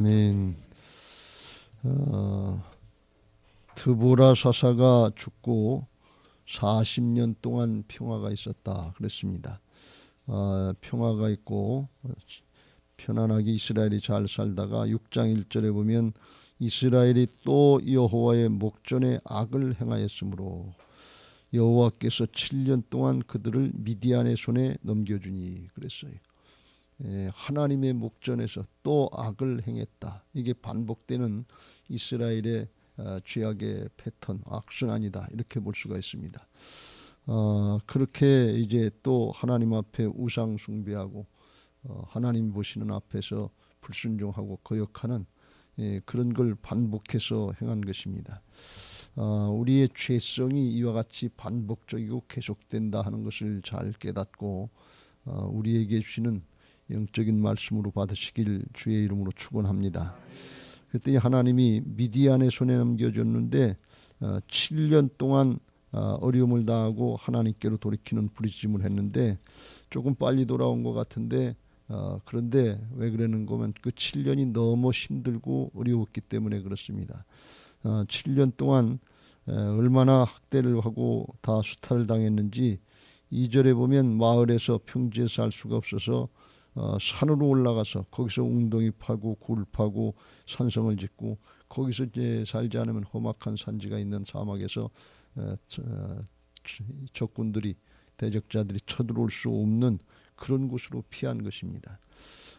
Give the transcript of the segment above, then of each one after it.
아멘. 드보라 사사가 죽고 40년 동안 평화가 있었다 그랬습니다. 평화가 있고 편안하게 이스라엘이 잘 살다가 6장 1절에 보면 이스라엘이 또 여호와의 목전에 악을 행하였으므로 여호와께서 7년 동안 그들을 미디안의 손에 넘겨주니 그랬어요. 하나님의 목전에서 또 악을 행했다. 이게 반복되는 이스라엘의 죄악의 패턴, 악순환이다. 이렇게 볼 수가 있습니다. 그렇게 이제 또 하나님 앞에 우상 숭배하고 하나님 보시는 앞에서 불순종하고 거역하는 그런 걸 반복해서 행한 것입니다. 우리의 죄성이 이와 같이 반복적이고 계속된다 하는 것을 잘 깨닫고 우리에게 주시는 영적인 말씀으로 받으시길 주의 이름으로 축원합니다. 그랬더니 하나님이 미디안의 손에 넘겨줬는데 7년 동안 어려움을 당하고 하나님께로 돌이키는 부르짖음을 했는데 조금 빨리 돌아온 것 같은데 그런데 왜 그러는 거면 그 7년이 너무 힘들고 어려웠기 때문에 그렇습니다. 7년 동안 얼마나 학대를 하고 다 수탈을 당했는지 2절에 보면 마을에서 평지에 살 수가 없어서 산으로 올라가서 거기서 웅덩이 파고 굴 파고 산성을 짓고 거기서 이제 살지 않으면 험악한 산지가 있는 사막에서 적군들이 대적자들이 쳐들어올 수 없는 그런 곳으로 피한 것입니다.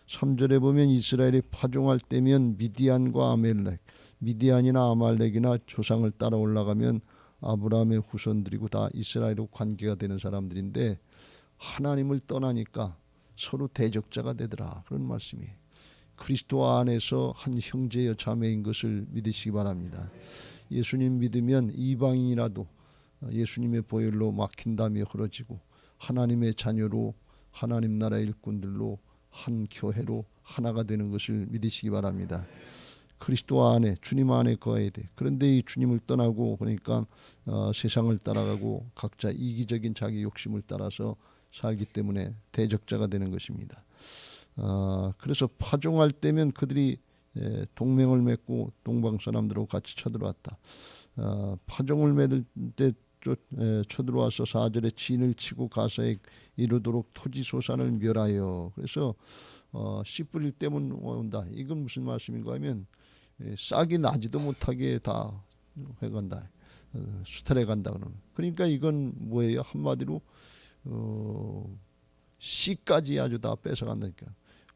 3절에 보면 이스라엘이 파종할 때면 미디안과 아말렉, 미디안이나 아말렉이나 조상을 따라 올라가면 아브라함의 후손들이고 다 이스라엘과 관계가 되는 사람들인데 하나님을 떠나니까 서로 대적자가 되더라. 그런 말씀이에요. 그리스도 안에서 한 형제여 자매인 것을 믿으시기 바랍니다. 예수님 믿으면 이방인이라도 예수님의 보혈로 막힌다며 흐러지고 하나님의 자녀로 하나님 나라 일꾼들로 한 교회로 하나가 되는 것을 믿으시기 바랍니다. 그리스도 안에 주님 안에 거해야 돼. 그런데 이 주님을 떠나고 그러니까 세상을 따라가고 각자 이기적인 자기 욕심을 따라서 살기 때문에 대적자가 되는 것입니다. 그래서 파종할 때면 그들이 동맹을 맺고 동방 사람들하고 같이 쳐들어왔다. 파종을 맺을 때 쳐들어와서 4절에 진을 치고 가서에 이르도록 토지 소산을 멸하여. 그래서 씨 뿌릴 때면 온다. 이건 무슨 말씀인가 하면 싹이 나지도 못하게 다 해간다. 수탈해 간다 그러는. 그러니까 이건 뭐예요? 한마디로 씨까지 아주 다 뺏어간다니까.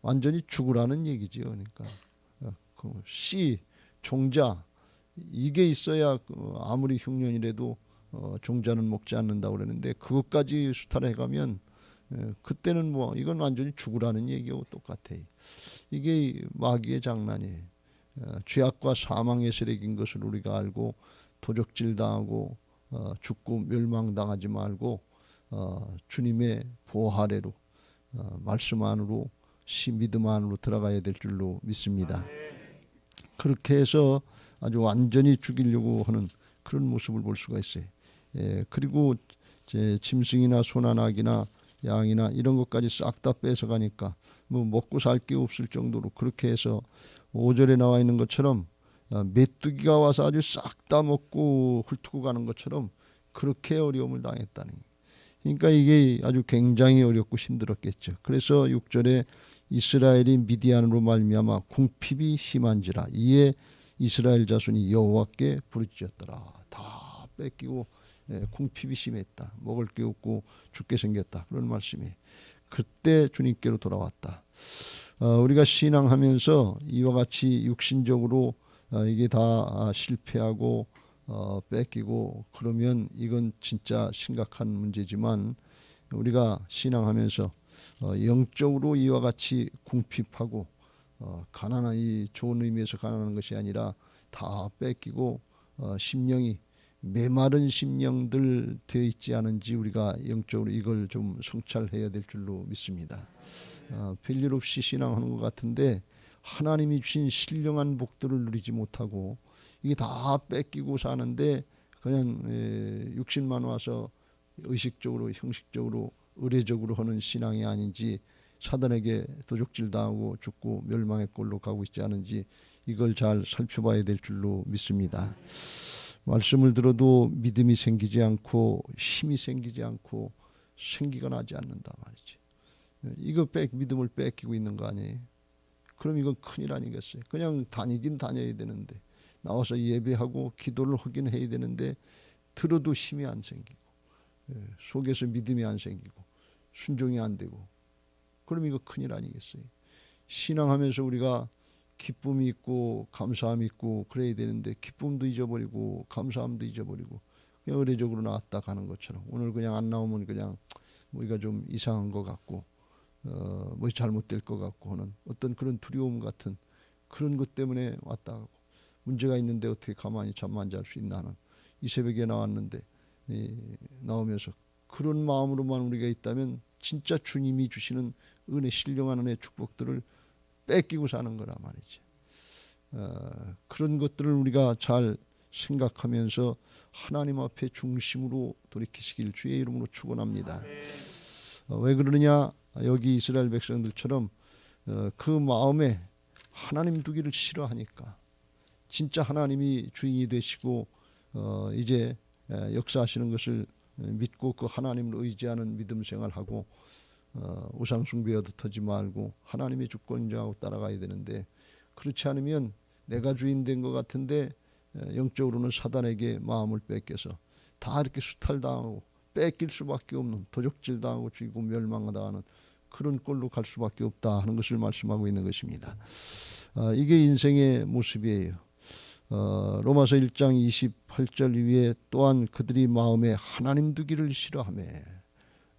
완전히 죽으라는 얘기죠. 그러니까 그 씨, 종자 이게 있어야 아무리 흉년이라도 종자는 먹지 않는다 그러는데 그것까지 수탈해가면 그때는 뭐 이건 완전히 죽으라는 얘기하고 똑같아요. 이게 마귀의 장난이에요. 죄악과 사망의 세력인 것을 우리가 알고 도적질 당하고 죽고 멸망당하지 말고 주님의 보호 아래로 말씀 안으로 믿음 안으로 들어가야 될 줄로 믿습니다. 그렇게 해서 아주 완전히 죽이려고 하는 그런 모습을 볼 수가 있어요. 그리고 짐승이나 소나 낙이나 양이나 이런 것까지 싹 다 뺏어가니까 뭐 먹고 살 게 없을 정도로 그렇게 해서 5절에 나와 있는 것처럼 메뚜기가 와서 아주 싹 다 먹고 훑고 가는 것처럼 그렇게 어려움을 당했다는 거예요. 그러니까 이게 아주 굉장히 어렵고 힘들었겠죠. 그래서 6절에 이스라엘이 미디안으로 말미암아 궁핍이 심한지라 이에 이스라엘 자손이 여호와께 부르짖었더라. 다 뺏기고 궁핍이 심했다. 먹을 게 없고 죽게 생겼다. 그런 말씀이. 그때 주님께로 돌아왔다. 우리가 신앙하면서 이와 같이 육신적으로 이게 다 실패하고 뺏기고 그러면 이건 진짜 심각한 문제지만 우리가 신앙하면서 영적으로 이와 같이 궁핍하고 가난한 이 좋은 의미에서 가난한 것이 아니라 다 뺏기고 심령이 메마른 심령들 되어 있지 않은지 우리가 영적으로 이걸 좀 성찰해야 될 줄로 믿습니다. 별일 없이 신앙하는 것 같은데 하나님이 주신 신령한 복들을 누리지 못하고 이게 다 뺏기고 사는데 그냥 육신만 와서 의식적으로 형식적으로 의례적으로 하는 신앙이 아닌지 사단에게 도적질 당하고 죽고 멸망의 꼴로 가고 있지 않은지 이걸 잘 살펴봐야 될 줄로 믿습니다. 말씀을 들어도 믿음이 생기지 않고 힘이 생기지 않고 생기가 나지 않는다 말이지. 이거 믿음을 뺏기고 있는 거 아니에요? 그럼 이건 큰일 아니겠어요? 그냥 다니긴 다녀야 되는데 나와서 예배하고 기도를 하긴 해야 되는데 들어도 힘이 안 생기고 속에서 믿음이 안 생기고 순종이 안 되고 그럼 이거 큰일 아니겠어요? 신앙하면서 우리가 기쁨이 있고 감사함이 있고 그래야 되는데 기쁨도 잊어버리고 감사함도 잊어버리고 그냥 의례적으로 나왔다 가는 것처럼 오늘 그냥 안 나오면 그냥 우리가 좀 이상한 것 같고 뭐 잘못될 것 같고 하는 어떤 그런 두려움 같은 그런 것 때문에 왔다 가고 문제가 있는데 어떻게 가만히 잠만 잘 수 있나 하는 이 새벽에 나왔는데 나오면서 그런 마음으로만 우리가 있다면 진짜 주님이 주시는 은혜 신령한 은혜 축복들을 뺏기고 사는 거란 말이지. 그런 것들을 우리가 잘 생각하면서 하나님 앞에 중심으로 돌이키시길 주의 이름으로 축원합니다. 왜 그러느냐? 여기 이스라엘 백성들처럼 그 마음에 하나님 두기를 싫어하니까 진짜 하나님이 주인이 되시고 이제 역사하시는 것을 믿고 그 하나님을 의지하는 믿음 생활하고 우상 숭배하듯 하지 말고 하나님의 주권 인정하고 따라가야 되는데 그렇지 않으면 내가 주인 된 것 같은데 영적으로는 사단에게 마음을 뺏겨서 다 이렇게 수탈당하고 뺏길 수밖에 없는 도적질 당하고 죽이고 멸망당하는 그런 꼴로 갈 수밖에 없다 하는 것을 말씀하고 있는 것입니다. 이게 인생의 모습이에요. 로마서 1장 28절 위에 또한 그들이 마음에 하나님 두기를 싫어하며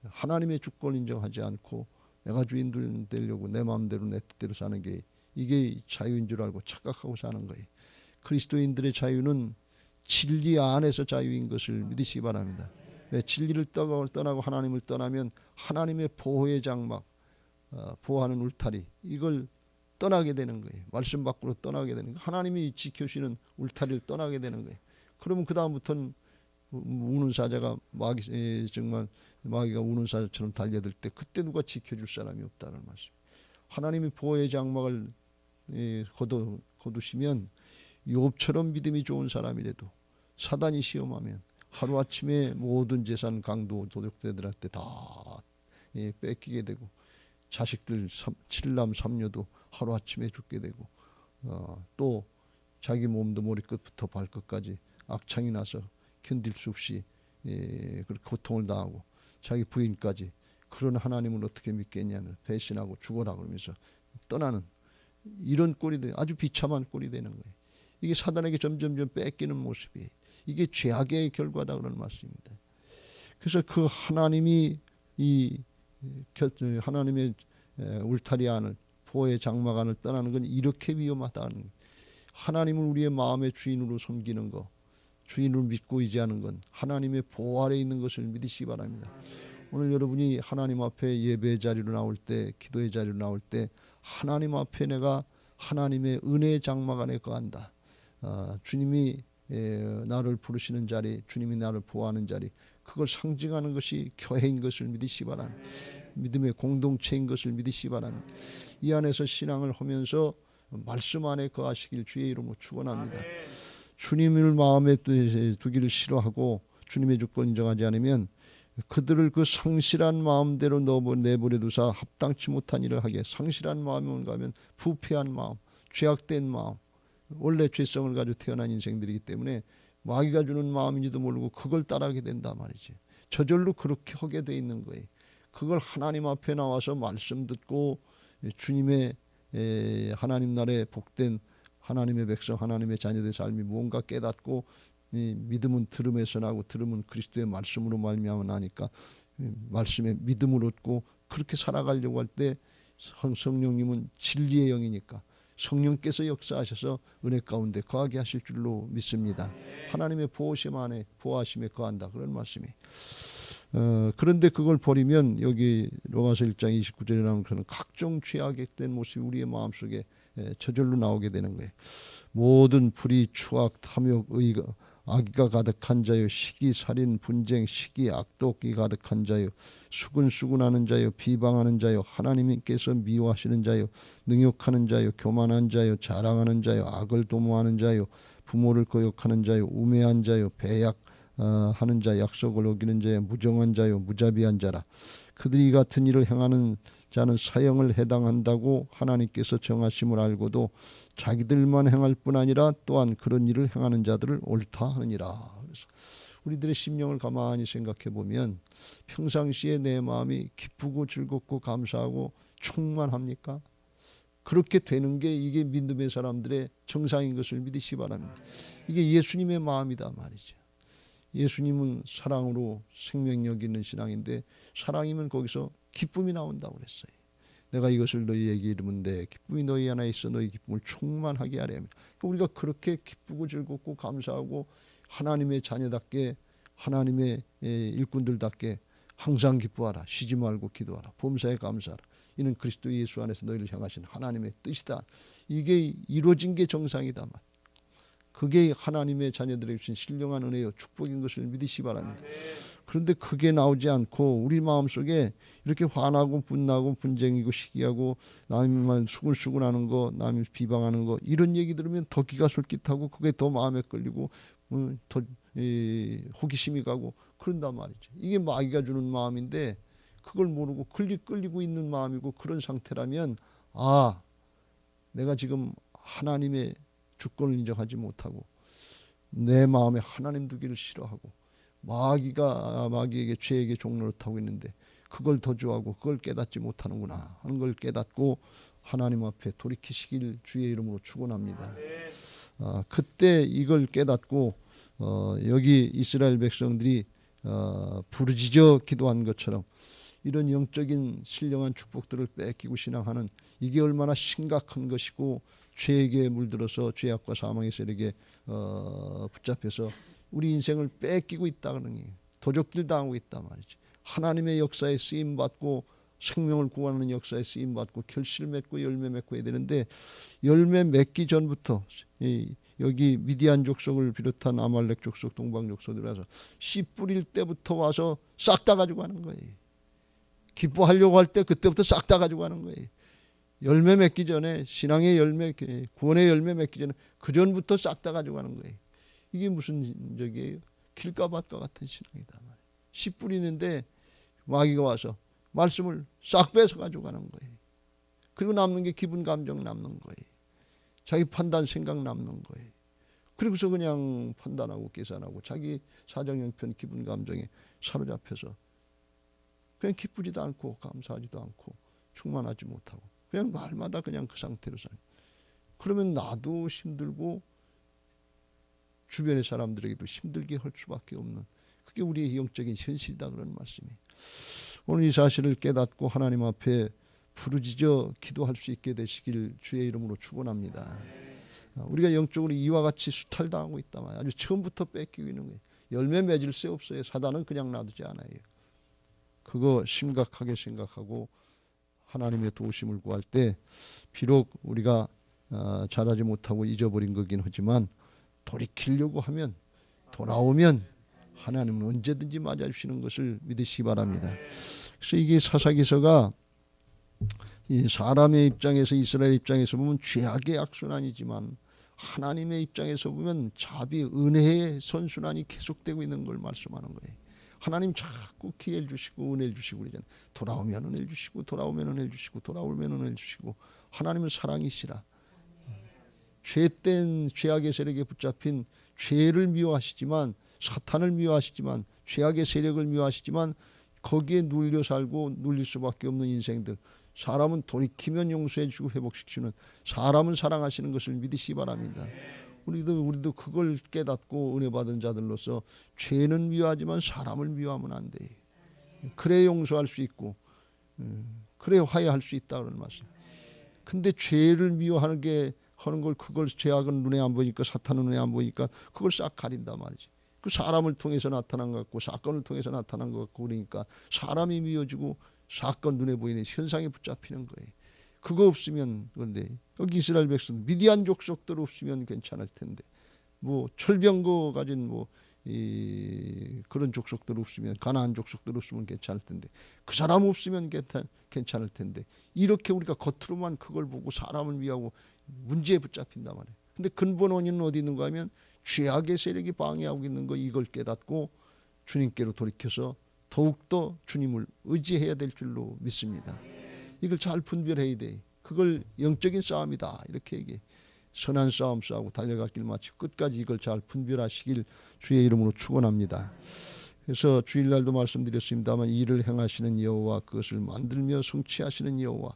하나님의 주권 인정하지 않고 내가 주인 되려고 내 마음대로 내 뜻대로 사는 게 이게 자유인 줄 알고 착각하고 사는 거예요. 그리스도인들의 자유는 진리 안에서 자유인 것을 믿으시기 바랍니다. 진리를 떠나고 하나님을 떠나면 하나님의 보호의 장막, 보호하는 울타리 이걸 떠나게 되는 거예요. 말씀 밖으로 떠나게 되는 거예요. 하나님이 지켜주시는 울타리를 떠나게 되는 거예요. 그러면 그 다음부터는 우는 사자가 정말 마귀가 우는 사자처럼 달려들 때 그때 누가 지켜줄 사람이 없다는 말씀. 하나님이 보호의 장막을 거두시면 욥처럼 믿음이 좋은 사람이라도 사단이 시험하면 하루아침에 모든 재산 강도 도적들한테 다 뺏기게 되고 자식들 7남 3녀도 하루아침에 죽게 되고 또 자기 몸도 머리끝부터 발끝까지 악창이 나서 견딜 수 없이 그렇게 고통을 당하고 자기 부인까지 그런 하나님을 어떻게 믿겠냐는 배신하고 죽어라 그러면서 떠나는 이런 꼴이 돼 아주 비참한 꼴이 되는 거예요. 이게 사단에게 점점점 뺏기는 모습이에요. 이게 죄악의 결과다 그런 말씀입니다. 그래서 그 하나님이 하나님의 울타리 안을 보호의 장막 안을 떠나는 건 이렇게 위험하다는 거예요. 하나님을 우리의 마음의 주인으로 섬기는 것, 주인을 믿고 의지하는 건 하나님의 보호 아래 있는 것을 믿으시기 바랍니다. 오늘 여러분이 하나님 앞에 예배의 자리로 나올 때 기도의 자리로 나올 때 하나님 앞에 내가 하나님의 은혜의 장막 안에 거한다. 주님이 나를 부르시는 자리, 주님이 나를 보호하는 자리, 그걸 상징하는 것이 교회인 것을 믿으시기 바랍니다. 믿음의 공동체인 것을 믿으시기 바랍니다. 이 안에서 신앙을 하면서 말씀 안에 거하시길 주의 이름으로 축원합니다. 주님을 마음에 두기를 싫어하고 주님의 주권 인정하지 않으면 그들을 그 상실한 마음대로 내버려 두사 합당치 못한 일을 하게. 상실한 마음이 뭔가 하면 부패한 마음, 죄악된 마음, 원래 죄성을 가지고 태어난 인생들이기 때문에 마귀가 주는 마음인지도 모르고 그걸 따라하게 된다 말이지. 저절로 그렇게 하게 돼 있는 거예요. 그걸 하나님 앞에 나와서 말씀 듣고 주님의 하나님 나라에 복된 하나님의 백성, 하나님의 자녀들의 삶이 무언가 깨닫고 믿음은 들음에서 나고 들음은 그리스도의 말씀으로 말미암아 나니까 말씀에 믿음을 얻고 그렇게 살아가려고 할 때 성령님은 진리의 영이니까 성령께서 역사하셔서 은혜 가운데 거하게 하실 줄로 믿습니다. 하나님의 보호심 안에 보호하심에 거한다 그런 말씀이. 그런데 그걸 버리면 여기 로마서 1장 29절에 나오는 그런 각종 죄악된 모습이 우리의 마음속에 저절로 나오게 되는 거예요. 모든 불의, 추악, 탐욕, 악의가 가득한 자요, 시기, 살인, 분쟁, 시기, 악독이 가득한 자요, 수근수근하는 자요, 비방하는 자요, 하나님께서 미워하시는 자요, 능욕하는 자요, 교만한 자요, 자랑하는 자요, 악을 도모하는 자요, 부모를 거역하는 자요, 우매한 자요, 배약하는 자, 약속을 어기는 자요, 무정한 자요, 무자비한 자라. 그들이 같은 일을 행하는 자는 사형을 해당한다고 하나님께서 정하심을 알고도 자기들만 행할 뿐 아니라 또한 그런 일을 행하는 자들을 옳다 하느니라. 그래서 우리들의 심령을 가만히 생각해 보면 평상시에 내 마음이 기쁘고 즐겁고 감사하고 충만합니까? 그렇게 되는 게 이게 믿음의 사람들의 정상인 것을 믿으시 바랍니다. 이게 예수님의 마음이다 말이죠. 예수님은 사랑으로 생명력 있는 신앙인데 사랑이면 거기서 기쁨이 나온다고 그랬어요. 내가 이것을 너희에게 이르는데 기쁨이 너희 안에 있어 너희 기쁨을 충만하게 하려 합니다. 우리가 그렇게 기쁘고 즐겁고 감사하고 하나님의 자녀답게 하나님의 일꾼들답게 항상 기뻐하라. 쉬지 말고 기도하라. 범사에 감사하라. 이는 그리스도 예수 안에서 너희를 향하신 하나님의 뜻이다. 이게 이루어진 게 정상이다 말. 그게 하나님의 자녀들에게 주신 신령한 은혜요 축복인 것을 믿으시 바랍니다. 그런데 그게 나오지 않고 우리 마음속에 이렇게 화나고 분나고 분쟁이고 시기하고 남만 수근수근하는 거, 남이 비방하는 거 이런 얘기 들으면 더 기가 솔깃하고 그게 더 마음에 끌리고 더 호기심이 가고 그런단 말이죠. 이게 마귀가 주는 마음인데 그걸 모르고 끌리고 있는 마음이고 그런 상태라면 아, 내가 지금 하나님의 주권을 인정하지 못하고 내 마음에 하나님 두기를 싫어하고 마귀에게 죄에게 종노릇하고 있는데 그걸 더 좋아하고 그걸 깨닫지 못하는구나 하는 걸 깨닫고 하나님 앞에 돌이키시길 주의 이름으로 축원합니다. 그때 이걸 깨닫고 여기 이스라엘 백성들이 부르짖어 기도한 것처럼 이런 영적인 신령한 축복들을 뺏기고 신앙하는 이게 얼마나 심각한 것이고 죄에게 물들어서 죄악과 사망의 세력에 붙잡혀서 우리 인생을 뺏기고 있다는 게 도적질 당하고 있단 말이지. 하나님의 역사에 쓰임받고 생명을 구하는 역사에 쓰임받고 결실을 맺고 열매 맺고 해야 되는데 열매 맺기 전부터 여기 미디안 족속을 비롯한 아말렉 족속 동방 족속들 와서 씨 뿌릴 때부터 와서 싹 다 가지고 가는 거예요. 기뻐하려고 할 때 그때부터 싹 다 가지고 가는 거예요. 열매 맺기 전에 신앙의 열매 구원의 열매 맺기 전에 그 전부터 싹 다 가지고 가는 거예요. 이게 무슨 적이에요? 길가밭과 같은 신앙이다. 씨 뿌리는데 마귀가 와서 말씀을 싹 뺏어 가지고 가는 거예요. 그리고 남는 게 기분 감정 남는 거예요. 자기 판단 생각 남는 거예요. 그리고서 그냥 판단하고 계산하고 자기 사정 형편 기분 감정에 사로잡혀서 그냥 기쁘지도 않고 감사하지도 않고 충만하지 못하고 그냥 날마다 그냥 그 상태로 살고 그러면 나도 힘들고 주변의 사람들에게도 힘들게 할 수밖에 없는 그게 우리의 영적인 현실이다 그런 말씀이에요. 오늘 이 사실을 깨닫고 하나님 앞에 부르짖어 기도할 수 있게 되시길 주의 이름으로 축원합니다. 우리가 영적으로 이와 같이 수탈당하고 있다 말이에요. 아주 처음부터 뺏기고 있는 거예요. 열매 맺을 새 없어요. 사단은 그냥 놔두지 않아요. 그거 심각하게 생각하고 하나님의 도우심을 구할 때 비록 우리가 잘하지 못하고 잊어버린 거긴 하지만 돌이키려고 하면 돌아오면 하나님은 언제든지 맞아주시는 것을 믿으시기 바랍니다. 그래서 이게 사사기서가 이 사람의 입장에서 이스라엘 입장에서 보면 죄악의 악순환이지만 하나님의 입장에서 보면 자비 은혜의 선순환이 계속되고 있는 걸 말씀하는 거예요. 하나님 자꾸 기회를 주시고 은혜를 주시고 그러잖아요. 돌아오면 은혜를 주시고 돌아오면 은혜를 주시고 돌아오면 은혜를 주시고 하나님은 사랑이시라. 죄된 죄악의 세력에 붙잡힌 죄를 미워하시지만 사탄을 미워하시지만 죄악의 세력을 미워하시지만 거기에 눌려 살고 눌릴 수밖에 없는 인생들 사람은 돌이키면 용서해 주고 회복시키는 사람은 사랑하시는 것을 믿으시기 바랍니다. 우리도 그걸 깨닫고 은혜 받은 자들로서 죄는 미워하지만 사람을 미워하면 안 돼. 그래 용서할 수 있고 그래 화해할 수 있다 그런 말씀. 근데 죄를 미워하는 게 하는 걸 그걸 죄악은 눈에 안 보이니까 사탄은 눈에 안 보이니까 그걸 싹 가린단 말이지. 그 사람을 통해서 나타난 것 같고 사건을 통해서 나타난 것 같고 그러니까 사람이 미워지고 사건 눈에 보이는 현상에 붙잡히는 거예요. 그거 없으면 그런데 여기 이스라엘 백성 미디안 족속들 없으면 괜찮을 텐데 뭐 철병거 가진 그런 족속들 없으면, 가나안 족속들 없으면 괜찮을 텐데, 그 사람 없으면 괜찮을 텐데, 이렇게 우리가 겉으로만 그걸 보고 사람을 위하고 문제에 붙잡힌단 말이에요. 근데 근본 원인은 어디 있는가 하면 죄악의 세력이 방해하고 있는 거, 이걸 깨닫고 주님께로 돌이켜서 더욱더 주님을 의지해야 될 줄로 믿습니다. 이걸 잘 분별해야 돼. 그걸 영적인 싸움이다, 이렇게 얘기해. 선한 싸움 싸우고 달려갈 길 마치고 끝까지 이걸 잘 분별하시길 주의 이름으로 축원합니다. 그래서 주일날도 말씀드렸습니다만, 이를 행하시는 여호와, 그것을 만들며 성취하시는 여호와,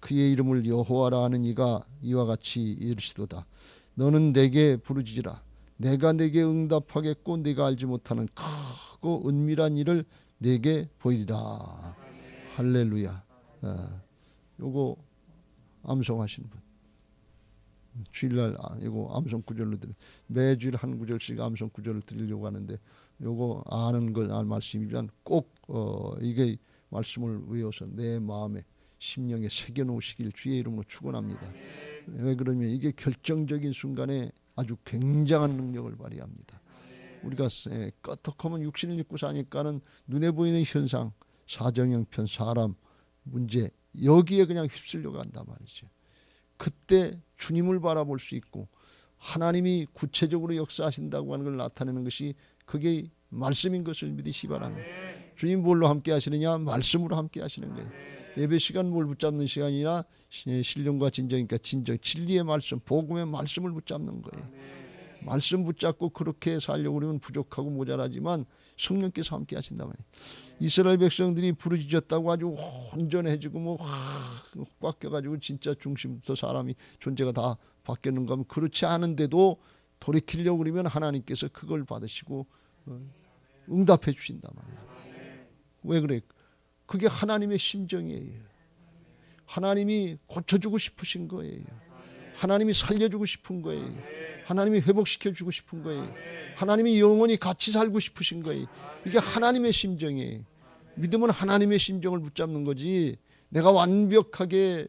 그의 이름을 여호와라 하는 이가 이와 같이 이르시도다. 너는 내게 부르짖으라. 내가 내게 응답하겠고 네가 알지 못하는 크고 은밀한 일을 내게 보이리라. 할렐루야. 요거 암송하시는 분, 주일날 이거 암송 구절로 드려, 매주일 한 구절씩 암송 구절을 드리려고 하는데, 요거 아는 걸 말씀이면 꼭 이게 말씀을 외워서 내 마음에 심령에 새겨 놓으시길 주의 이름으로 축원합니다. 왜 그러면 이게 결정적인 순간에 아주 굉장한 능력을 발휘합니다. 우리가 끄떡하면 육신을 입고 사니까는 눈에 보이는 현상, 사정형편, 사람, 문제, 여기에 그냥 휩쓸려 간단 말이죠. 그때 주님을 바라볼 수 있고 하나님이 구체적으로 역사하신다고 하는 걸 나타내는 것이 그게 말씀인 것을 믿으시 바랍니다. 주님 뭘로 함께 하시느냐? 말씀으로 함께 하시는 거예요. 예배 시간 뭘 붙잡는 시간이냐? 신령과 진정이니까 진정, 진리의 말씀, 복음의 말씀을 붙잡는 거예요. 말씀 붙잡고 그렇게 살려고 그러면 부족하고 모자라지만 성령께서 함께 하신단 말이에요. 이스라엘 백성들이 부르짖었다고 아주 혼전해지고 꽉 껴가지고 진짜 중심부터 사람이 존재가 다 바뀌는가 하면 그렇지 않은데도 돌이키려고 그러면 하나님께서 그걸 받으시고 응답해 주신단 말이에요. 왜 그래? 그게 하나님의 심정이에요. 하나님이 고쳐주고 싶으신 거예요. 하나님이 살려주고 싶은 거예요. 하나님이 회복시켜주고 싶은 거예요. 하나님이 영원히 같이 살고 싶으신 거예요. 이게 하나님의 심정이에요. 믿음은 하나님의 심정을 붙잡는 거지, 내가 완벽하게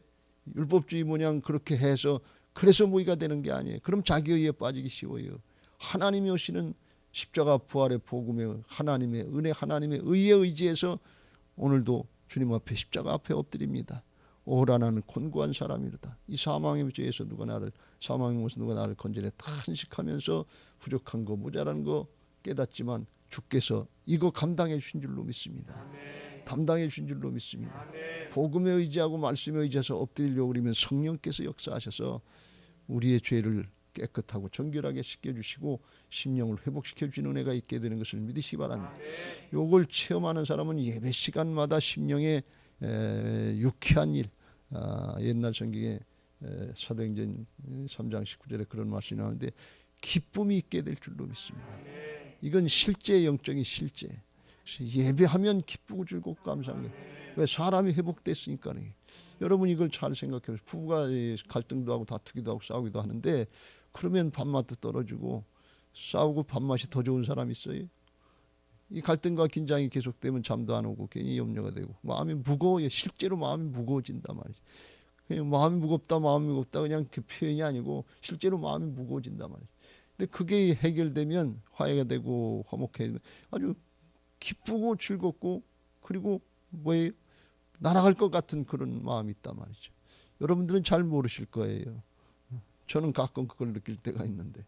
율법주의 모양 그렇게 해서 그래서 모의가 되는 게 아니에요. 그럼 자기 의에 빠지기 쉬워요. 하나님이 오시는 십자가 부활의 복음의 하나님의 은혜, 하나님의 의에 의지해서 오늘도 주님 앞에 십자가 앞에 엎드립니다. 오라, 나는 곤고한 사람이로다. 이 사망의 죄에서 누가 나를, 사망의 몸에서 누가 나를 건져내. 탄식하면서 부족한 거, 모자란 거 깨닫지만 주께서 이거 감당해 주신 줄로 믿습니다. 감당해 주신 줄로 믿습니다. 복음에 의지하고 말씀에 의지해서 엎드리려고 그러면 성령께서 역사하셔서 우리의 죄를 깨끗하고 정결하게 씻겨주시고 심령을 회복시켜주는 은혜가 있게 되는 것을 믿으시기 바랍니다. 요걸 체험하는 사람은 예배 시간마다 심령에 유쾌한 일, 옛날 성경에 사도행전 3장 19절에 그런 말씀이 나오는데 기쁨이 있게 될 줄로 믿습니다. 이건 실제, 영적인 실제. 예배하면 기쁘고 즐겁고 감사한 거예요. 왜? 사람이 회복됐으니까. 여러분 이걸 잘 생각해요. 부부가 갈등도 하고 다투기도 하고 싸우기도 하는데 그러면 밥맛도 떨어지고 싸우고 밥맛이 더 좋은 사람이 있어요? 이 갈등과 긴장이 계속되면 잠도 안 오고 괜히 염려가 되고 마음이 무거워요. 실제로 마음이 무거워진단 말이죠. 그냥 마음이 무겁다 그냥 그 표현이 아니고 실제로 마음이 무거워진단 말이죠. 근데 그게 해결되면 화해가 되고 화목해 아주 기쁘고 즐겁고 그리고 뭐예요? 날아갈 것 같은 그런 마음이 있단 말이죠. 여러분들은 잘 모르실 거예요. 저는 가끔 그걸 느낄 때가 있는데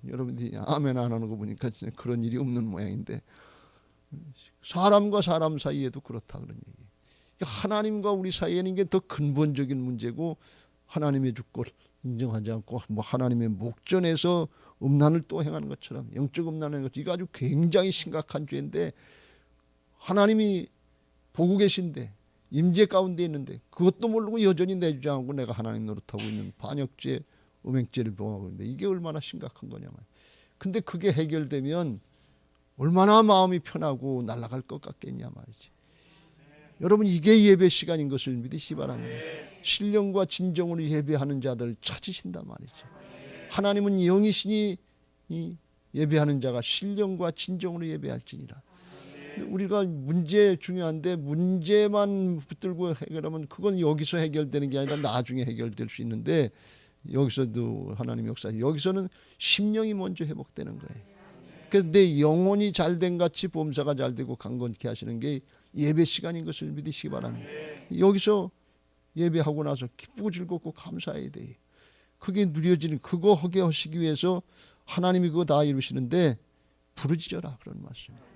여러분들이 아멘 안 하는 거 보니까 진짜 그런 일이 없는 모양인데 사람과 사람 사이에도 그렇다 그런 얘기예요. 하나님과 우리 사이에는 이게 더 근본적인 문제고 하나님의 주권을 인정하지 않고 뭐 하나님의 목전에서 음란을 또 행하는 것처럼 영적 음란을 하는 것, 이거 아주 굉장히 심각한 죄인데 하나님이 보고 계신데 임재 가운데 있는데 그것도 모르고 여전히 내 주장하고 내가 하나님 노릇하고 있는 반역죄, 음행죄를 범하고 있는데 이게 얼마나 심각한 거냐 말이야. 근데 그게 해결되면 얼마나 마음이 편하고 날아갈 것 같겠냐 말이지. 여러분 이게 예배 시간인 것을 믿으시 바랍니다. 신령과 진정으로 예배하는 자들 찾으신단 말이죠. 하나님은 영이시니 이 예배하는 자가 신령과 진정으로 예배할지니라. 우리가 문제 중요한데 문제만 붙들고 해결하면 그건 여기서 해결되는 게 아니라 나중에 해결될 수 있는데 여기서도 하나님 역사, 여기서는 심령이 먼저 회복되는 거예요. 그래서 내 영혼이 잘된 같이 범사가 잘되고 강건케 하시는 게 예배 시간인 것을 믿으시기 바랍니다. 여기서 예배하고 나서 기쁘고 즐겁고 감사해야 돼요. 그게 누려지는, 그거 하게 하시기 위해서 하나님이 그거 다 이루시는데 부르짖어라, 그런 말씀입니다.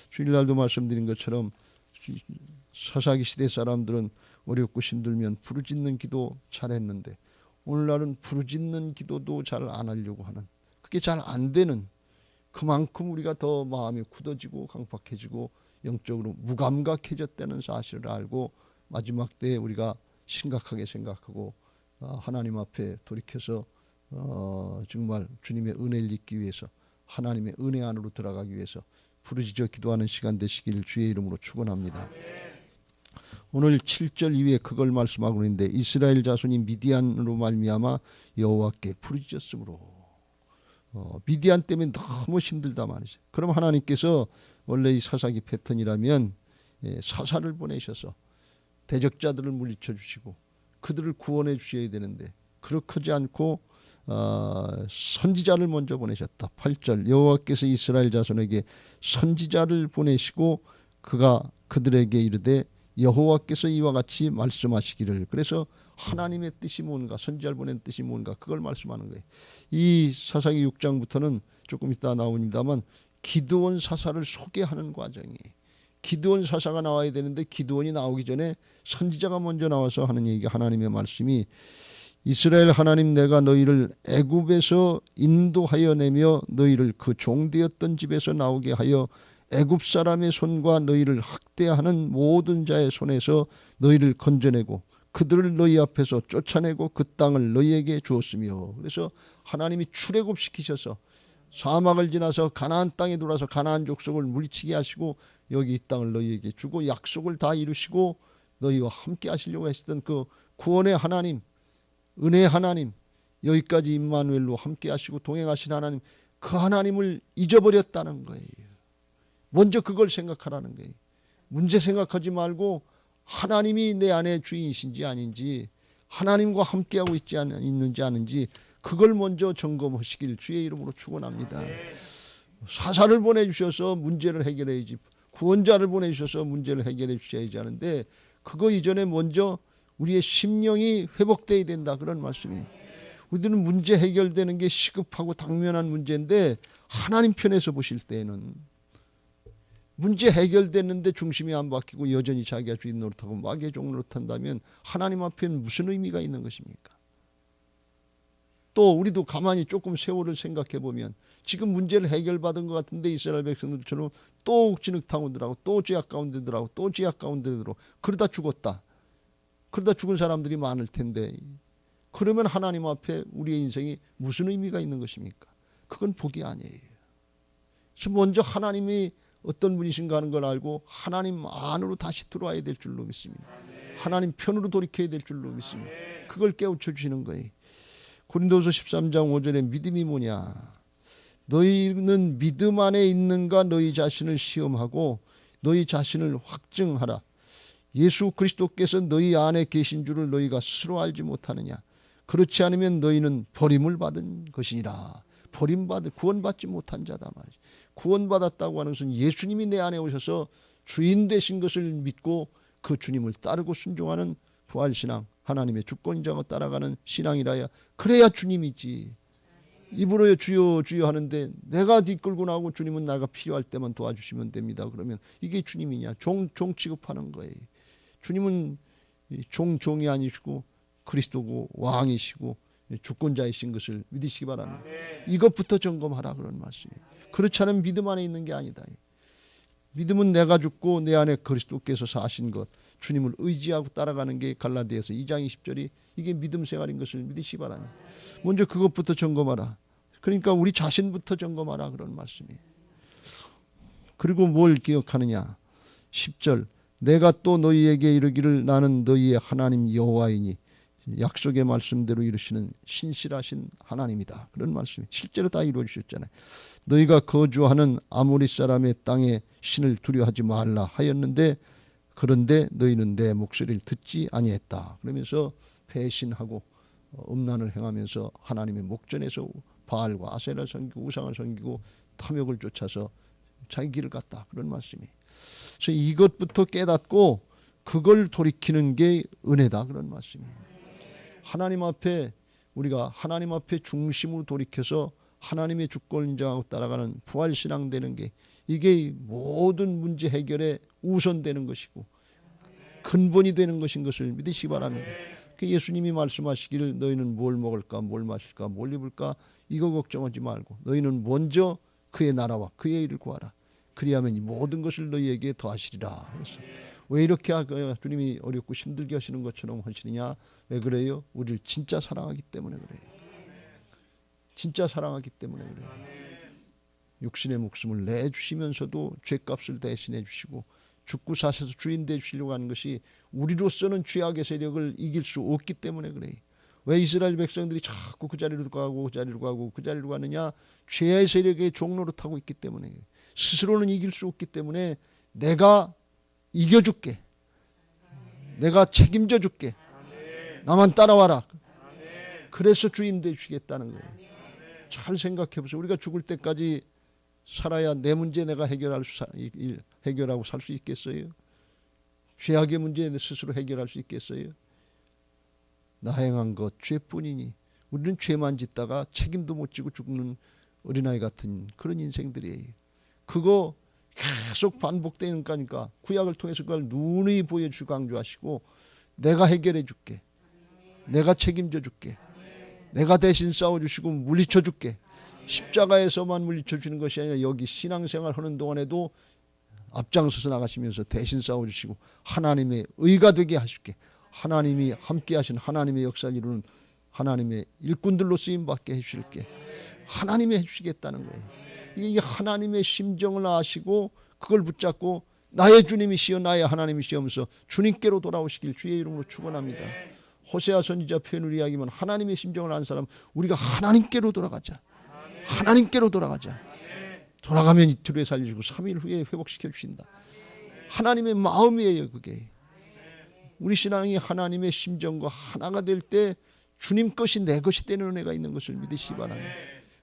주일날도 말씀드린 것처럼 사사기 시대 사람들은 어렵고 힘들면 부르짖는 기도 잘했는데 오늘날은 부르짖는 기도도 잘 안 하려고 하는, 그게 잘 안 되는, 그만큼 우리가 더 마음이 굳어지고 강팍해지고 영적으로 무감각해졌다는 사실을 알고 마지막 때에 우리가 심각하게 생각하고 하나님 앞에 돌이켜서 정말 주님의 은혜를 잊기 위해서, 하나님의 은혜 안으로 들어가기 위해서 부르짖어 기도하는 시간 되시길 주의 이름으로 축원합니다. 오늘 7절 이후에 그걸 말씀하고 있는데 이스라엘 자손이 미디안으로 말미암아 여호와께 부르짖었으므로, 미디안 때문에 너무 힘들다 말이죠. 그럼 하나님께서 원래 이 사사기 패턴이라면 사사를 보내셔서 대적자들을 물리쳐 주시고 그들을 구원해 주셔야 되는데 그렇게 하지 않고 선지자를 먼저 보내셨다. 8절 여호와께서 이스라엘 자손에게 선지자를 보내시고 그가 그들에게 이르되 여호와께서 이와 같이 말씀하시기를. 그래서 하나님의 뜻이 뭔가, 선지자를 보낸 뜻이 뭔가, 그걸 말씀하는 거예요. 이 사사기 6장부터는 조금 이따 나옵니다만 기드온 사사를 소개하는 과정이에요. 기드온 사사가 나와야 되는데 기드온이 나오기 전에 선지자가 먼저 나와서 하는 얘기가, 하나님의 말씀이 이스라엘 하나님 내가 너희를 애굽에서 인도하여 내며 너희를 그 종되었던 집에서 나오게 하여 애굽 사람의 손과 너희를 학대하는 모든 자의 손에서 너희를 건져내고 그들을 너희 앞에서 쫓아내고 그 땅을 너희에게 주었으며. 그래서 하나님이 출애굽시키셔서 사막을 지나서 가나안 땅에 들어와서 가나안 족속을 물리치게 하시고 여기 이 땅을 너희에게 주고 약속을 다 이루시고 너희와 함께 하시려고 했던 그 구원의 하나님, 은혜의 하나님, 여기까지 임마누엘로 함께 하시고 동행하신 하나님, 그 하나님을 잊어버렸다는 거예요. 먼저 그걸 생각하라는 거예요. 문제 생각하지 말고 하나님이 내 안에 주인이신지 아닌지, 하나님과 함께하고 있는지 아닌지 그걸 먼저 점검하시길 주의 이름으로 축원합니다. 사사를 보내주셔서 문제를 해결해야지, 구원자를 보내주셔서 문제를 해결해 주셔야지 하는데 그거 이전에 먼저 우리의 심령이 회복돼야 된다, 그런 말씀이에요. 우리들은 문제 해결되는 게 시급하고 당면한 문제인데 하나님 편에서 보실 때에는 문제 해결됐는데 중심이 안 바뀌고 여전히 자기가 주인 노릇하고 마귀의 종 노릇한다면 하나님 앞에는 무슨 의미가 있는 것입니까? 또 우리도 가만히 조금 세월을 생각해 보면 지금 문제를 해결받은 것 같은데 이스라엘 백성들처럼 또 진흙탕으로 들어가고 또 죄악 가운데 들어가고 또 죄악 가운데 들어가고 그러다 죽었다. 그러다 죽은 사람들이 많을 텐데 그러면 하나님 앞에 우리의 인생이 무슨 의미가 있는 것입니까? 그건 복이 아니에요. 그래서 먼저 하나님이 어떤 분이신가 하는 걸 알고 하나님 안으로 다시 들어와야 될 줄로 믿습니다. 하나님 편으로 돌이켜야 될 줄로 믿습니다. 그걸 깨우쳐 주시는 거예요. 고린도서 13장 5절에 믿음이 뭐냐? 너희는 믿음 안에 있는가 너희 자신을 시험하고 너희 자신을 확증하라. 예수 그리스도께서 너희 안에 계신 줄을 너희가 스스로 알지 못하느냐? 그렇지 않으면 너희는 버림을 받은 것이니라. 버림받은, 구원받지 못한 자다 말이죠. 구원받았다고 하는 것은 예수님이 내 안에 오셔서 주인 되신 것을 믿고 그 주님을 따르고 순종하는 부활신앙, 하나님의 주권자가 따라가는 신앙이라야, 그래야 주님이지. 입으로 주여 주여 하는데 내가 이끌고 나오고 주님은 나가 필요할 때만 도와주시면 됩니다. 그러면 이게 주님이냐? 종 취급하는 거예요. 주님은 종이 아니시고 그리스도고 왕이시고 주권자이신 것을 믿으시기 바랍니다. 이것부터 점검하라, 그런 말씀이에요. 그렇지 않으면 믿음 안에 있는 게 아니다. 믿음은 내가 죽고 내 안에 그리스도께서 사신 것, 주님을 의지하고 따라가는 게 갈라디아서 2장 20절이 이게 믿음 생활인 것을 믿으시기 바랍니다. 먼저 그것부터 점검하라. 그러니까 우리 자신부터 점검하라, 그런 말씀이에요. 그리고 뭘 기억하느냐? 10절 내가 또 너희에게 이르기를 나는 너희의 하나님 여호와이니 약속의 말씀대로 이루시는 신실하신 하나님이다, 그런 말씀이 실제로 다 이루어지셨잖아요. 너희가 거주하는 아모리 사람의 땅에 신을 두려워하지 말라 하였는데 그런데 너희는 내 목소리를 듣지 아니했다. 그러면서 배신하고 음란을 행하면서 하나님의 목전에서 바알과 아세라를 섬기고 우상을 섬기고 탐욕을 쫓아서 자기 길을 갔다. 그런 말씀이. 그래서 이것부터 깨닫고 그걸 돌이키는 게 은혜다. 그런 말씀이에요. 하나님 앞에 우리가 하나님 앞에 중심으로 돌이켜서 하나님의 주권 인정하고 따라가는 부활신앙 되는 게 이게 모든 문제 해결에 우선되는 것이고 근본이 되는 것인 것을 믿으시기 바랍니다. 예수님이 말씀하시기를 너희는 뭘 먹을까 뭘 마실까 뭘 입을까 이거 걱정하지 말고 너희는 먼저 그의 나라와 그의 일을 구하라. 그리하면 이 모든 것을 너희에게 더하시리라. 그래서 왜 이렇게 주님이 어렵고 힘들게 하시는 것처럼 하시느냐? 왜 그래요? 우리를 진짜 사랑하기 때문에 그래요. 진짜 사랑하기 때문에 그래요. 육신의 목숨을 내주시면서도 죄값을 대신해 주시고 죽고 사셔서 주인 되시려고 하는 것이 우리로서는 죄악의 세력을 이길 수 없기 때문에 그래요. 왜 이스라엘 백성들이 자꾸 그 자리로 가고 그 자리로 가고 그 자리로 가느냐? 죄의 세력의 종로로 타고 있기 때문에 스스로는 이길 수 없기 때문에 내가 이겨줄게. 내가 책임져 줄게. 나만 따라와라. 그래서 주인 되시겠다는 거예요. 잘 생각해 보세요. 우리가 죽을 때까지 살아야 내 문제 내가 해결하고 살 수 있겠어요? 죄악의 문제 스스로 해결할 수 있겠어요? 나 행한 것 죄뿐이니 우리는 죄만 짓다가 책임도 못 지고 죽는 어린아이 같은 그런 인생들이에요. 그거 계속 반복되는 거니까 구약을 통해서 그걸 누누이 보여주고 강조하시고 내가 해결해 줄게. 내가 책임져 줄게. 내가 대신 싸워주시고 물리쳐 줄게. 십자가에서만 물리쳐 주는 것이 아니라 여기 신앙생활 하는 동안에도 앞장서서 나가시면서 대신 싸워주시고 하나님의 의가 되게 하실게. 하나님이 함께 하신 하나님의 역사를 이루는 하나님의 일꾼들로 쓰임받게 해주실게. 하나님이 해주시겠다는 거예요. 이 하나님의 심정을 아시고 그걸 붙잡고 나의 주님이시여 나의 하나님이시여 하면서 주님께로 돌아오시길 주의 이름으로 축원합니다. 호세아 선지자 표현을 이야기하면 하나님의 심정을 아는 사람 우리가 하나님께로 돌아가자. 하나님께로 돌아가자. 돌아가면 이틀 후에 살려주고 3일 후에 회복시켜 주신다. 하나님의 마음이에요. 그게. 우리 신앙이 하나님의 심정과 하나가 될 때 주님 것이 내 것이 되는 은혜가 있는 것을 믿으시기 바랍니다.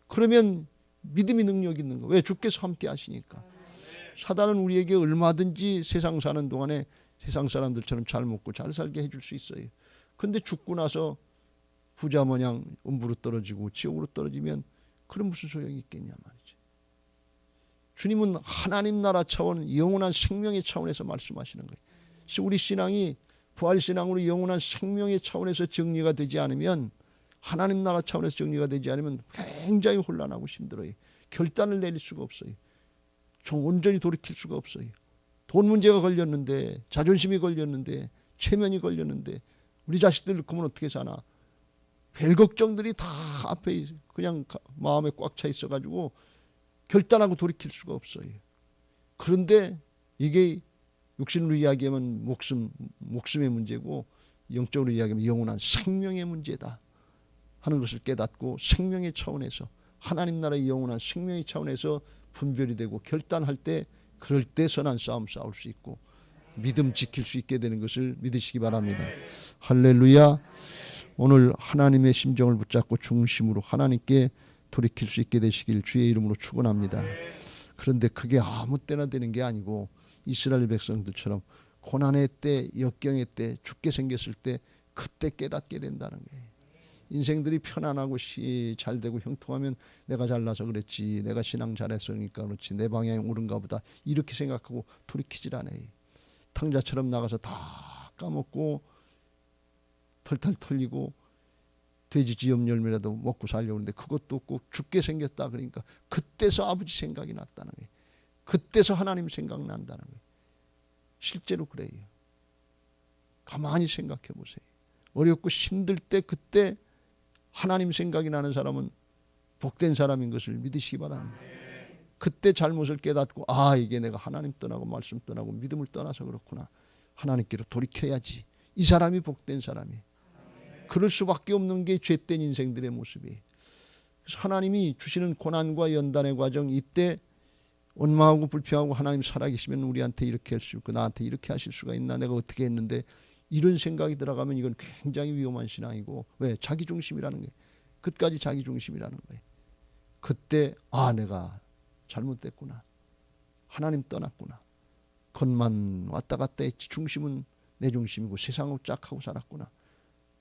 그러면 믿음이 능력 있는 거. 왜? 주께서 함께 하시니까. 사단은 우리에게 얼마든지 세상 사는 동안에 세상 사람들처럼 잘 먹고 잘 살게 해줄 수 있어요. 근데 죽고 나서 부자 모양 음부로 떨어지고 지옥으로 떨어지면 그런 무슨 소용이 있겠냐 말이죠. 주님은 하나님 나라 차원 영원한 생명의 차원에서 말씀하시는 거예요. 그래서 우리 신앙이 부활신앙으로 영원한 생명의 차원에서 정리가 되지 않으면 하나님 나라 차원에서 정리가 되지 않으면 굉장히 혼란하고 힘들어요. 결단을 내릴 수가 없어요. 좀 온전히 돌이킬 수가 없어요. 돈 문제가 걸렸는데 자존심이 걸렸는데 체면이 걸렸는데 우리 자식들 그러면 어떻게 사나. 별 걱정들이 다 앞에 그냥 마음에 꽉 차 있어가지고 결단하고 돌이킬 수가 없어요. 그런데 이게 육신으로 이야기하면 목숨의 문제고 영적으로 이야기하면 영원한 생명의 문제다 하는 것을 깨닫고 생명의 차원에서 하나님 나라의 영원한 생명의 차원에서 분별이 되고 결단할 때 그럴 때 선한 싸움 싸울 수 있고 믿음 지킬 수 있게 되는 것을 믿으시기 바랍니다. 할렐루야. 오늘 하나님의 심정을 붙잡고 중심으로 하나님께 돌이킬 수 있게 되시길 주의 이름으로 축원합니다. 그런데 그게 아무 때나 되는 게 아니고 이스라엘 백성들처럼 고난의 때 역경의 때 죽게 생겼을 때 그때 깨닫게 된다는 거예요. 인생들이 편안하고 잘 되고 형통하면 내가 잘나서 그랬지, 내가 신앙 잘했으니까 그렇지, 내 방향이 옳은가 보다 이렇게 생각하고 돌이키질 않아요. 탕자처럼 나가서 다 까먹고 털털 털리고 돼지 지엽 열매라도 먹고 살려고 하는데 그것도 꼭 죽게 생겼다 그러니까 그때서 아버지 생각이 났다는 거예요. 그때서 하나님 생각난다는 거예요. 실제로 그래요. 가만히 생각해 보세요. 어렵고 힘들 때 그때 하나님 생각이 나는 사람은 복된 사람인 것을 믿으시기 바랍니다. 그때 잘못을 깨닫고 아 이게 내가 하나님 떠나고 말씀 떠나고 믿음을 떠나서 그렇구나. 하나님께로 돌이켜야지. 이 사람이 복된 사람이에요. 그럴 수밖에 없는 게 죄된 인생들의 모습이에요. 그래서 하나님이 주시는 고난과 연단의 과정 이때 원망하고 불평하고 하나님 살아계시면 우리한테 이렇게 할 수 있고 나한테 이렇게 하실 수가 있나 내가 어떻게 했는데 이런 생각이 들어가면 이건 굉장히 위험한 신앙이고, 왜? 자기중심이라는 게, 끝까지 자기중심이라는 거예요. 그때 내가 잘못됐구나, 하나님 떠났구나, 겉만 왔다 갔다 했지 중심은 내 중심이고 세상하고 짝하고 살았구나,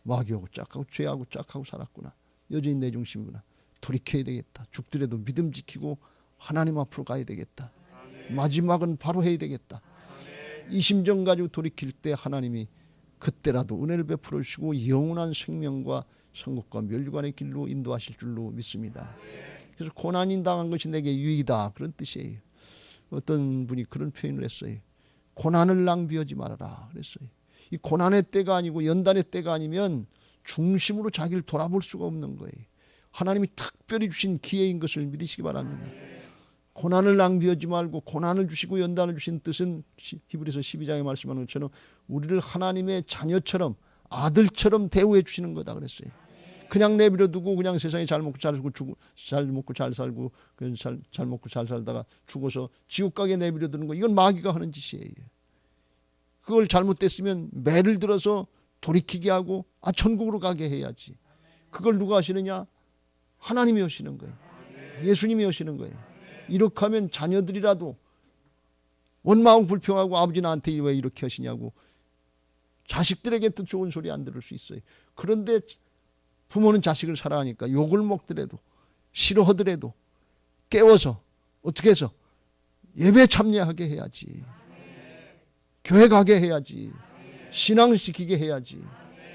마귀하고 짝하고 죄하고 짝하고 살았구나, 여전히 내 중심이구나, 돌이켜야 되겠다, 죽더라도 믿음 지키고 하나님 앞으로 가야 되겠다, 마지막은 바로 해야 되겠다, 이 심정 가지고 돌이킬 때 하나님이 그때라도 은혜를 베풀어 주시고 영원한 생명과 천국과 멸류관의 길로 인도하실 줄로 믿습니다. 그래서 고난이 당한 것이 내게 유익이다, 그런 뜻이에요. 어떤 분이 그런 표현을 했어요. 고난을 낭비하지 말아라 그랬어요. 이 고난의 때가 아니고 연단의 때가 아니면 중심으로 자기를 돌아볼 수가 없는 거예요. 하나님이 특별히 주신 기회인 것을 믿으시기 바랍니다. 고난을 낭비하지 말고, 고난을 주시고 연단을 주신 뜻은 히브리서 12장에 말씀하는 것처럼 우리를 하나님의 자녀처럼, 아들처럼 대우해 주시는 거다 그랬어요. 그냥 내버려 두고 그냥 세상에 잘 먹고 잘 살고 잘 먹고 잘 살고 잘 먹고 잘 살다가 죽어서 지옥 가게 내버려 두는 거, 이건 마귀가 하는 짓이에요. 그걸 잘못됐으면 매를 들어서 돌이키게 하고 천국으로 가게 해야지. 그걸 누가 하시느냐? 하나님이 하시는 거예요. 예수님이 하시는 거예요. 이렇게 하면 자녀들이라도 원마음 불평하고 아버지 나한테 왜 이렇게 하시냐고 자식들에게 또 좋은 소리 안 들을 수 있어요. 그런데 부모는 자식을 사랑하니까 욕을 먹더라도 싫어하더라도 깨워서 어떻게 해서 예배 참여하게 해야지, 교회 가게 해야지, 신앙시키게 해야지.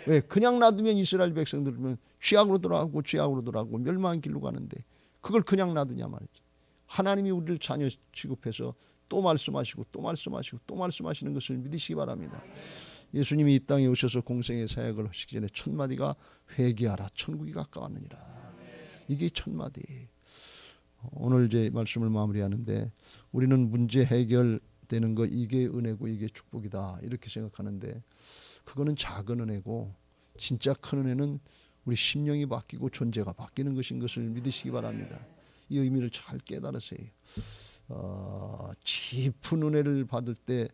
왜? 그냥 놔두면 이스라엘 백성들은 죄악으로 돌아가고 죄악으로 돌아가고 멸망의 길로 가는데 그걸 그냥 놔두냐 말이지. 하나님이 우리를 자녀 취급해서 또 말씀하시고 또 말씀하시고 또 말씀하시는 것을 믿으시기 바랍니다. 예수님이 이 땅에 오셔서 공생의 사역을 하시기 전에 첫 마디가 회개하라, 천국이 가까웠느니라. 이게 첫 마디. 오늘 제 말씀을 마무리하는데, 우리는 문제 해결되는 거 이게 은혜고 이게 축복이다 이렇게 생각하는데, 그거는 작은 은혜고 진짜 큰 은혜는 우리 심령이 바뀌고 존재가 바뀌는 것인 것을 믿으시기 바랍니다. 이 의미를 잘 깨달으세요. 깊은 은혜를 받을 때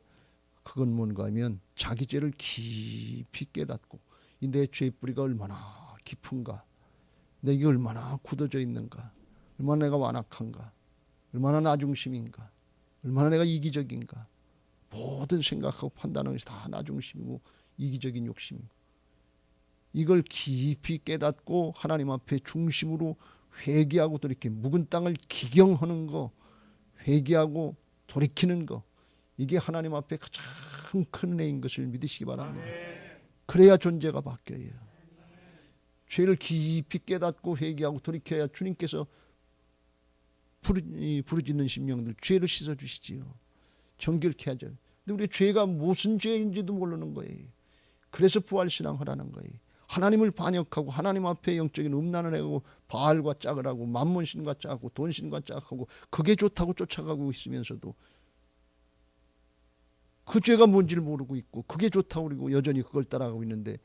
그건 뭔가 하면 자기 죄를 깊이 깨닫고 내 죄의 뿌리가 얼마나 깊은가, 내게 얼마나 굳어져 있는가, 얼마나 내가 완악한가, 얼마나 나중심인가, 얼마나 내가 이기적인가, 모든 생각하고 판단하는 것이 다 나중심이고 이기적인 욕심이고, 이걸 깊이 깨닫고 하나님 앞에 중심으로 회개하고 돌이켜 묵은 땅을 기경하는 거, 회개하고 돌이키는 거, 이게 하나님 앞에 가장 큰 은혜인 것을 믿으시기 바랍니다. 그래야 존재가 바뀌어요. 죄를 깊이 깨닫고 회개하고 돌이켜야 주님께서 부르짖는 심령들 죄를 씻어주시지요. 정결케 하죠. 근데 우리 죄가 무슨 죄인지도 모르는 거예요. 그래서 부활신앙 하라는 거예요. 하나님을 반역하고 하나님 앞에 영적인 음란을 해고 바알과 짝을 하고 만몬신과 짝하고 돈신과 짝하고 그게 좋다고 쫓아가고 있으면서도 그 죄가 뭔지를 모르고 있고 그게 좋다고 그러고 여전히 그걸 따라가고 있는데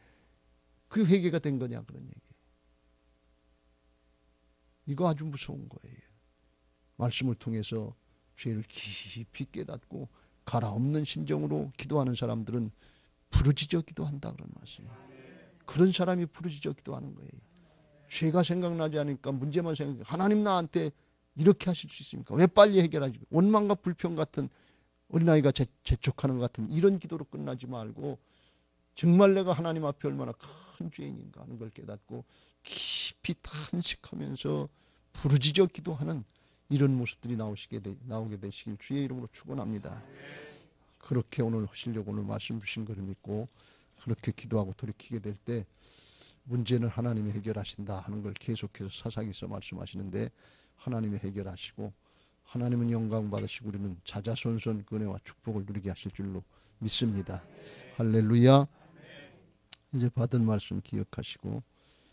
그게 회개가 된 거냐, 그런 얘기. 이거 아주 무서운 거예요. 말씀을 통해서 죄를 깊이 깨닫고 가라앉는 심정으로 기도하는 사람들은 부르짖어 기도한다, 그런 말씀이에요. 그런 사람이 부르짖어 기도하는 거예요. 죄가 생각나지 않으니까 문제만 생각해. 하나님 나한테 이렇게 하실 수 있습니까? 왜 빨리 해결하지? 원망과 불평 같은, 어린아이가 재촉하는 것 같은 이런 기도로 끝나지 말고 정말 내가 하나님 앞에 얼마나 큰 죄인인가 하는 걸 깨닫고 깊이 탄식하면서 부르짖어 기도하는 이런 모습들이 나오게 되시길 주의 이름으로 축원합니다. 그렇게 오늘 하시려고 오늘 말씀 주신 것을 믿고 그렇게 기도하고 돌이키게 될 때 문제는 하나님이 해결하신다 하는 걸 계속해서 사사기서 말씀하시는데, 하나님이 해결하시고 하나님은 영광 받으시고 우리는 자자손손 그 은혜와 축복을 누리게 하실 줄로 믿습니다. 할렐루야. 이제 받은 말씀 기억하시고